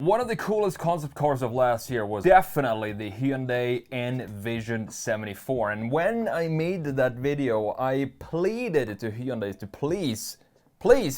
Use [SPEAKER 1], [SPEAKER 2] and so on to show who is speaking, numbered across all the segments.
[SPEAKER 1] One of the coolest concept cars of last year was definitely the Hyundai Envision 74. And when I made that video, I pleaded to Hyundai to please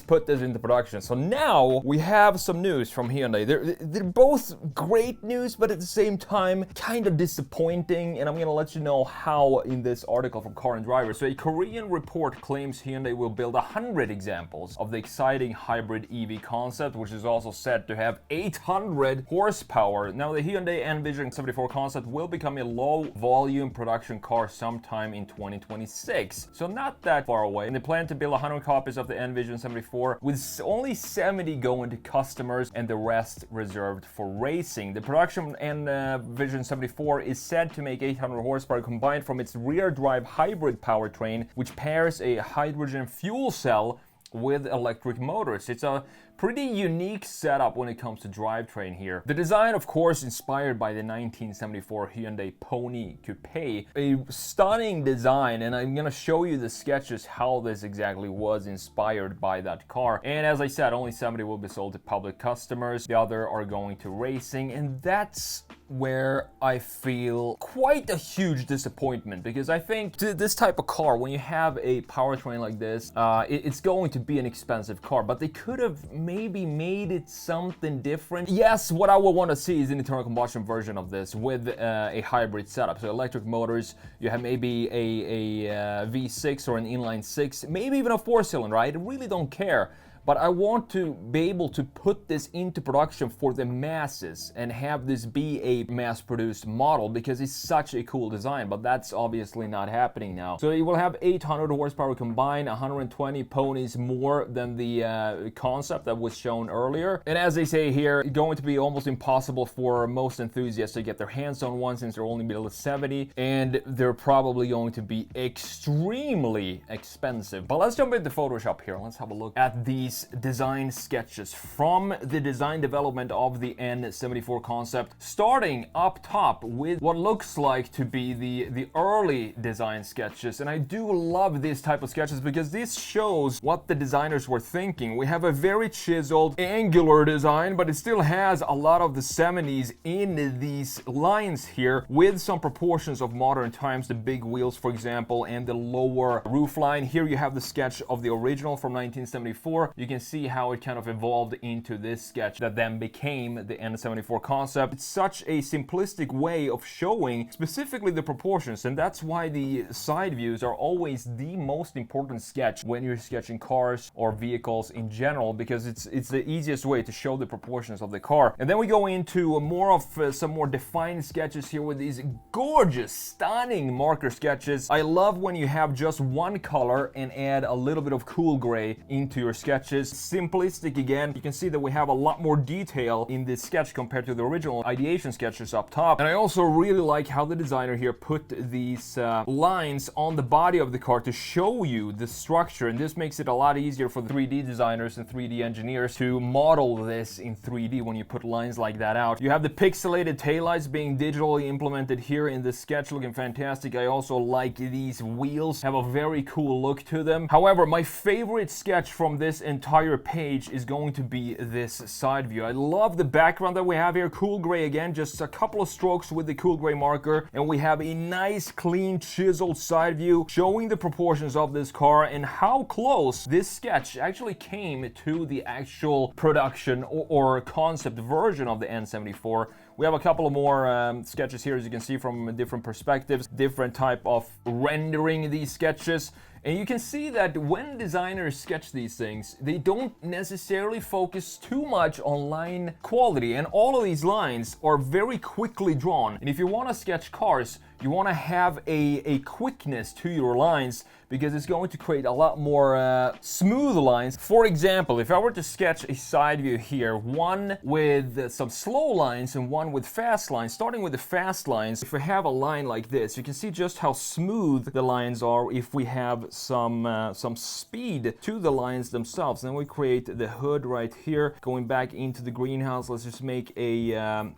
[SPEAKER 1] put this into production. So now we have some news from Hyundai. They're both great news, but at the same time, kind of disappointing. And I'm gonna let you know how in this article from Car and Driver. So a Korean report claims Hyundai will build 100 examples of the exciting hybrid EV concept, which is also said to have 800 horsepower. Now the Hyundai Envision 74 concept will become a low volume production car sometime in 2026. So not that far away. And they plan to build 100 copies of the Envision 74, with only 70 going to customers and the rest reserved for racing. The production Envision 74 is said to make 800 horsepower combined from its rear drive hybrid powertrain, which pairs a hydrogen fuel cell with electric motors. It's a pretty unique setup when it comes to drivetrain here. The design, of course, inspired by the 1974 Hyundai Pony Coupe. A stunning design, and I'm gonna show you the sketches how this exactly was inspired by that car. And as I said, only 70 will be sold to public customers. The other are going to racing, and that's where I feel quite a huge disappointment, because I think this type of car, when you have a powertrain like this, it's going to be an expensive car, but they could have maybe made it something different. Yes, what I would want to see is an internal combustion version of this with a hybrid setup. So electric motors, you have maybe a V6 or an inline 6, maybe even a 4-cylinder. I really don't care. But I want to be able to put this into production for the masses and have this be a mass-produced model, because it's such a cool design, but that's obviously not happening now. So you will have 800 horsepower combined, 120 ponies more than the concept that was shown earlier. And as they say here, it's going to be almost impossible for most enthusiasts to get their hands on one, since they're only built at 70, and they're probably going to be extremely expensive. But let's jump into Photoshop here. Let's have a look at these design sketches from the design development of the N74 concept, starting up top with what looks like to be the early design sketches. And I do love this type of sketches because this shows what the designers were thinking. We have a very chiseled, angular design, but it still has a lot of the 70s in these lines here, with some proportions of modern times, the big wheels, for example, and the lower roof line. Here you have the sketch of the original from 1974. You can see how it kind of evolved into this sketch that then became the N74 concept. It's such a simplistic way of showing specifically the proportions, and that's why the side views are always the most important sketch when you're sketching cars or vehicles in general, because it's the easiest way to show the proportions of the car. And then we go into more of some more defined sketches here with these gorgeous, stunning marker sketches. I love when you have just one color and add a little bit of cool gray into your sketches. Simplistic again. You can see that we have a lot more detail in this sketch compared to the original ideation sketches up top. And I also really like how the designer here put these lines on the body of the car to show you the structure, and this makes it a lot easier for the 3D designers and 3D engineers to model this in 3D when you put lines like that out. You have the pixelated taillights being digitally implemented here in this sketch, looking fantastic. I also like these wheels, have a very cool look to them. However, my favorite sketch from this entire page is going to be this side view. I love the background that we have here, cool gray again, just a couple of strokes with the cool gray marker, and we have a nice clean chiseled side view showing the proportions of this car and how close this sketch actually came to the actual production or concept version of the N74. We have a couple of more sketches here, as you can see, from different perspectives, different type of rendering these sketches. And you can see that when designers sketch these things, they don't necessarily focus too much on line quality, and all of these lines are very quickly drawn. And if you want to sketch cars, you want to have a quickness to your lines, because it's going to create a lot more smooth lines. For example, if I were to sketch a side view here, one with some slow lines and one with fast lines, starting with the fast lines, if we have a line like this, you can see just how smooth the lines are if we have some speed to the lines themselves. Then we create the hood right here, going back into the greenhouse. Let's just make a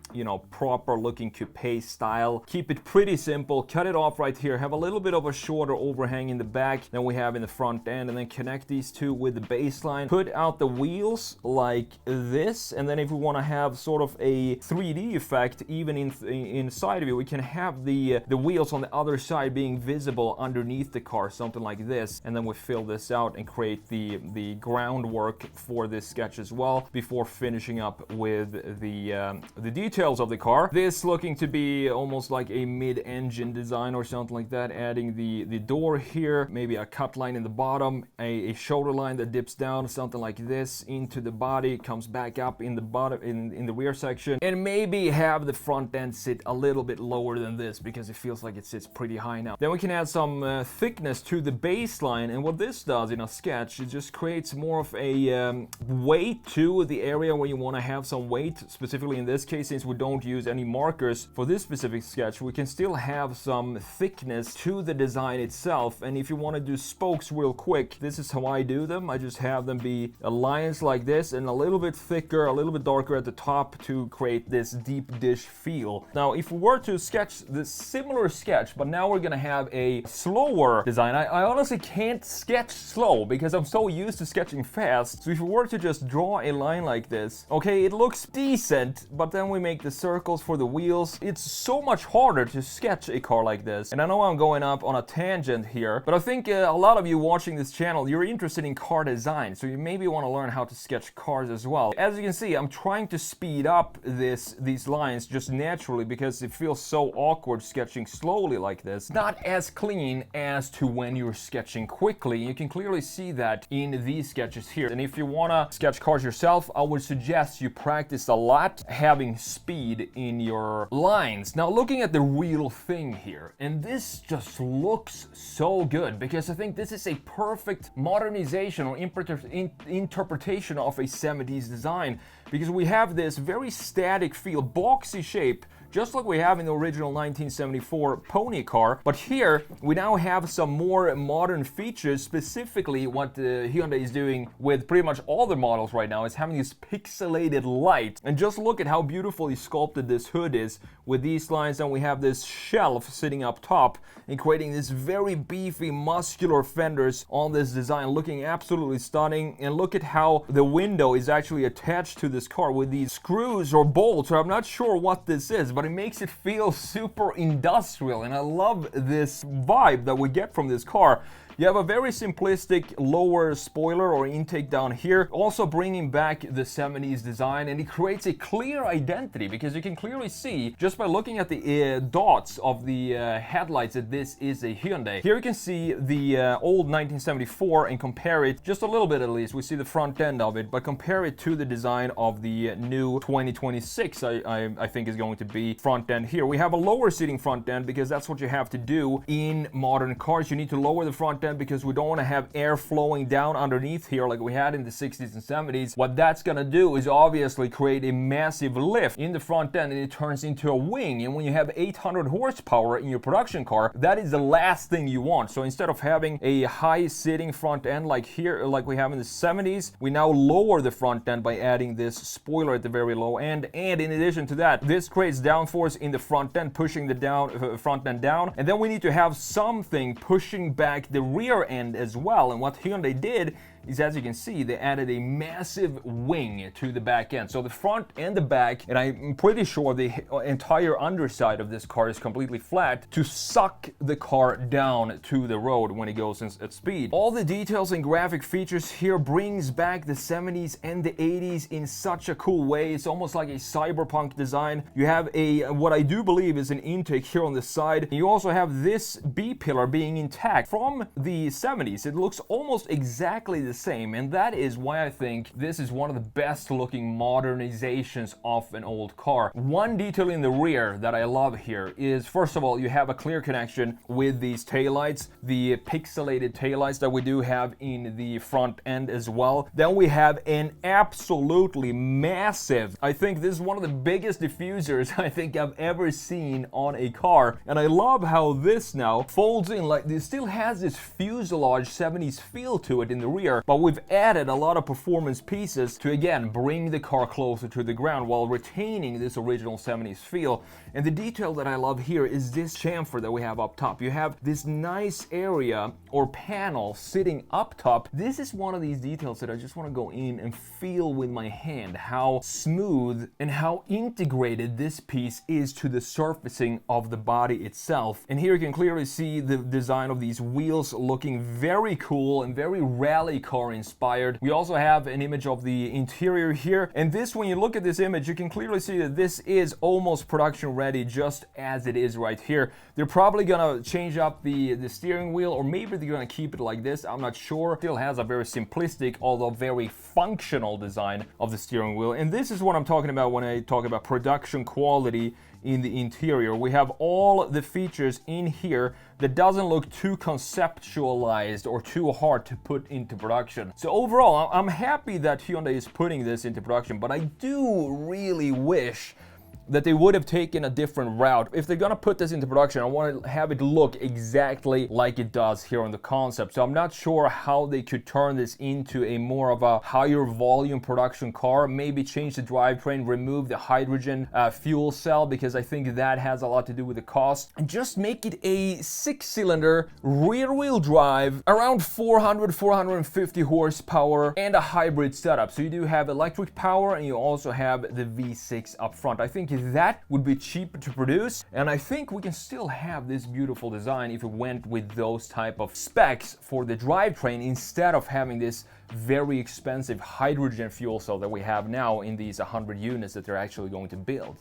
[SPEAKER 1] proper looking coupe style. Keep it pretty simple. simple. Cut it off right here. Have a little bit of a shorter overhang in the back than we have in the front end, and then connect these two with the baseline. Put out the wheels like this, and then if we want to have sort of a 3D effect even inside of it, we can have the wheels on the other side being visible underneath the car, something like this, and then we fill this out and create the groundwork for this sketch as well before finishing up with the details of the car. This looking to be almost like a mid-engine design or something like that, adding the door here, maybe a cut line in the bottom, a shoulder line that dips down, something like this, into the body, comes back up in the bottom, in the rear section, and maybe have the front end sit a little bit lower than this because it feels like it sits pretty high now. Then we can add some thickness to the baseline, and what this does in a sketch, it just creates more of a weight to the area where you want to have some weight. Specifically in this case, since we don't use any markers for this specific sketch, we can still have some thickness to the design itself. And if you want to do spokes real quick, this is how I do them. I just have them be lines like this and a little bit thicker, a little bit darker at the top to create this deep dish feel. Now, if we were to sketch this similar sketch, but now we're gonna have a slower design. I honestly can't sketch slow because I'm so used to sketching fast. So if we were to just draw a line like this, okay, it looks decent, but then we make the circles for the wheels. It's so much harder to sketch a car like this. And I know I'm going up on a tangent here, but I think a lot of you watching this channel, you're interested in car design, so you maybe want to learn how to sketch cars as well. As you can see, I'm trying to speed up these lines just naturally because it feels so awkward sketching slowly like this. Not as clean as to when you're sketching quickly. You can clearly see that in these sketches here. And if you want to sketch cars yourself, I would suggest you practice a lot having speed in your lines. Now, looking at the real thing here, and this just looks so good because I think this is a perfect modernization or interpretation of a 70s design, because we have this very static feel, boxy shape, just like we have in the original 1974 pony car. But here we now have some more modern features. Specifically, what Hyundai is doing with pretty much all their models right now is having this pixelated light. And just look at how beautifully sculpted this hood is with these lines. And we have this shelf sitting up top and creating this very beefy, muscular fenders on this design, looking absolutely stunning. And look at how the window is actually attached to this car with these screws or bolts, or I'm not sure what this is, but it makes it feel super industrial, and I love this vibe that we get from this car. You have a very simplistic lower spoiler or intake down here, also bringing back the 70s design, and it creates a clear identity because you can clearly see just by looking at the dots of the headlights that this is a Hyundai. Here you can see the old 1974 and compare it just a little bit, at least. We see the front end of it, but compare it to the design of the new 2026 I think is going to be front end here. We have a lower seating front end because that's what you have to do in modern cars. You need to lower the front end because we don't want to have air flowing down underneath here like we had in the 60s and 70s. What that's gonna do is obviously create a massive lift in the front end, and it turns into a wing. And when you have 800 horsepower in your production car, that is the last thing you want. So instead of having a high sitting front end like here, like we have in the 70s, we now lower the front end by adding this spoiler at the very low end. And in addition to that, this creates downforce in the front end, pushing the front end down. And then we need to have something pushing back the rear end as well. And what Hyundai did is, as you can see, they added a massive wing to the back end. So the front and the back, and I'm pretty sure the entire underside of this car is completely flat to suck the car down to the road when it goes at speed. All the details and graphic features here brings back the 70s and the 80s in such a cool way. It's almost like a cyberpunk design. You have what I do believe is an intake here on the side. And you also have this B-pillar being intact from the 70s. It looks almost exactly the same, and that is why I think this is one of the best looking modernizations of an old car. One detail in the rear that I love here is, first of all, you have a clear connection with these taillights, the pixelated taillights that we do have in the front end as well. Then we have an absolutely massive, I think this is one of the biggest diffusers I think I've ever seen on a car, and I love how this now folds in, like this still has this fuselage 70s feel to it in the rear, but we've added a lot of performance pieces to again bring the car closer to the ground while retaining this original 70s feel. And the detail that I love here is this chamfer that we have up top. You have this nice area or panel sitting up top. This is one of these details that I just want to go in and feel with my hand, how smooth and how integrated this piece is to the surfacing of the body itself. And here you can clearly see the design of these wheels looking very cool and very rally car inspired. We also have an image of the interior here, and this, when you look at this image, you can clearly see that this is almost production ready just as it is right here. They're probably gonna change up the steering wheel, or maybe they're gonna keep it like this, I'm not sure. Still has a very simplistic although very functional design of the steering wheel, and this is what I'm talking about when I talk about production quality in the interior. We have all the features in here that doesn't look too conceptualized or too hard to put into production. So overall, I'm happy that Hyundai is putting this into production, but I do really wish that they would have taken a different route. If they're gonna put this into production, I want to have it look exactly like it does here on the concept. So I'm not sure how they could turn this into a more of a higher volume production car. Maybe change the drivetrain, remove the hydrogen fuel cell, because I think that has a lot to do with the cost, and just make it a 6-cylinder rear-wheel drive, around 450 horsepower, and a hybrid setup. So you do have electric power and you also have the V6 up front. I think that would be cheap to produce, and I think we can still have this beautiful design if it went with those type of specs for the drivetrain instead of having this very expensive hydrogen fuel cell that we have now in these 100 units that they're actually going to build.